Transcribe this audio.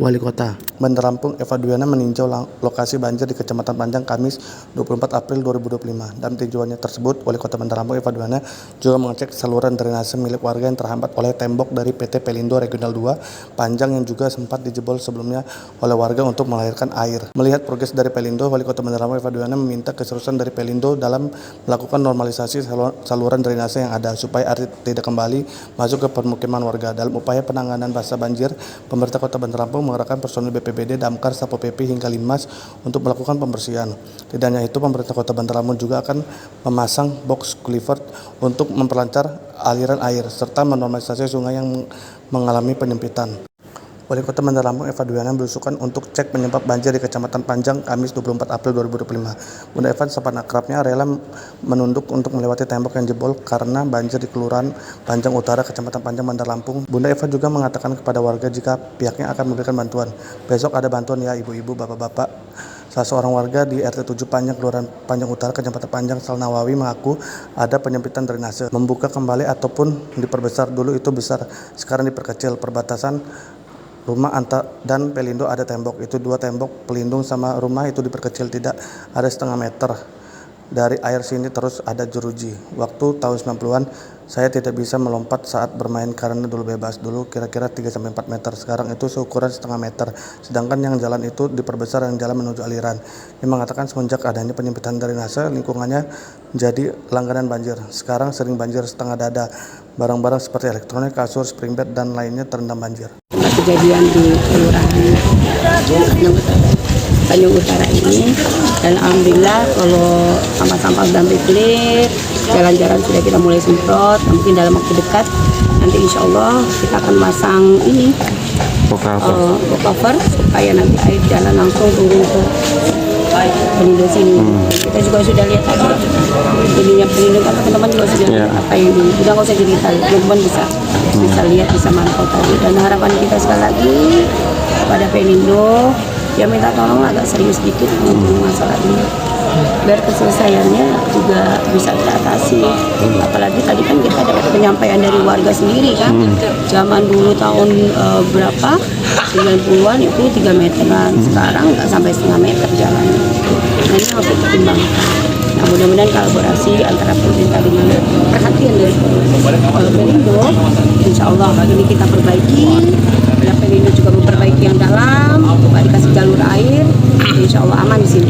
Wali Kota Bandar Lampung Eva Duyana meninjau lokasi banjir di Kecamatan Panjang Kamis 24 April 2025. Dalam tinjauannya tersebut, Wali Kota Bandar Lampung Eva Duyana juga mengecek saluran drainase milik warga yang terhambat oleh tembok dari PT Pelindo Regional 2 Panjang yang juga sempat dijebol sebelumnya oleh warga untuk mengalirkan air. Melihat progres dari Pelindo, Wali Kota Bandar Lampung Eva Duyana meminta keseriusan dari Pelindo dalam melakukan normalisasi saluran drainase yang ada supaya air tidak kembali masuk ke permukiman warga. Dalam upaya penanganan basah banjir, pemerintah Kota Bandar Lampung mengerahkan personil BPBD, Damkar, Satpol PP hingga Linmas untuk melakukan pembersihan. Tidak hanya itu, pemerintah Kota Bandar Lampung juga akan memasang box culvert untuk memperlancar aliran air serta menormalisasi sungai yang mengalami penyempitan. Wali Kota Bandar Lampung Eva Duyana berusukan untuk cek penyebab banjir di Kecamatan Panjang Kamis 24 April 2025. Bunda Eva sempat akrabnya rela menunduk untuk melewati tembok yang jebol karena banjir di Kelurahan Panjang Utara, Kecamatan Panjang, Bandar Lampung. Bunda Eva juga mengatakan kepada warga jika pihaknya akan memberikan bantuan. Besok ada bantuan ya ibu-ibu, bapak-bapak. Salah seorang warga di RT 7 Panjang, Kelurahan Panjang Utara, Kecamatan Panjang, Salnawawi mengaku ada penyempitan drainase. Membuka kembali ataupun diperbesar, dulu itu besar, sekarang diperkecil. Perbatasan rumah dan Pelindo ada tembok, itu 2 tembok pelindung sama rumah itu diperkecil, tidak ada setengah meter dari air sini, terus ada jeruji. Waktu tahun 90-an saya tidak bisa melompat saat bermain karena dulu bebas, dulu kira-kira 3-4 meter, sekarang itu seukuran setengah meter, sedangkan yang jalan itu diperbesar, yang jalan menuju aliran. Dia mengatakan semenjak adanya penyempitan drainase, lingkungannya jadi langganan banjir. Sekarang sering banjir setengah dada, barang-barang seperti elektronik, kasur, spring bed dan lainnya terendam banjir. Kejadian di Kelurahan Panjang Utara ini, dan alhamdulillah kalau sampah-sampah sudah clear, jalan-jalan sudah kita mulai semprot. Mungkin dalam waktu dekat nanti insya Allah kita akan masang ini cover supaya nanti air jalan langsung turun ke Pelindo sini. Kita juga sudah lihat tadi ininya Pelindo, kan teman-teman juga sudah lihat apa yang di, udah nggak usah cerita, teman-teman bisa lihat, bisa mantau tadi. Dan harapan kita sekali lagi kepada Pelindo, ya minta tolong agak serius sedikit untuk masalah ini, biar keselesaiannya juga bisa teratasi. Apalagi tadi kan kita dapat penyampaian dari warga sendiri kan, zaman dulu tahun berapa 90-an itu 3 meteran, sekarang nggak sampai setengah meter jalannya. Nah ini harus dipertimbangkan. Nah mudah-mudahan kolaborasi antara pemerintah dengan perhatian dari Pelindo, insya Allah ini kita perbaiki. Pelindo juga memperbaiki yang dalam, dikasih jalur air, insya Allah aman di sini.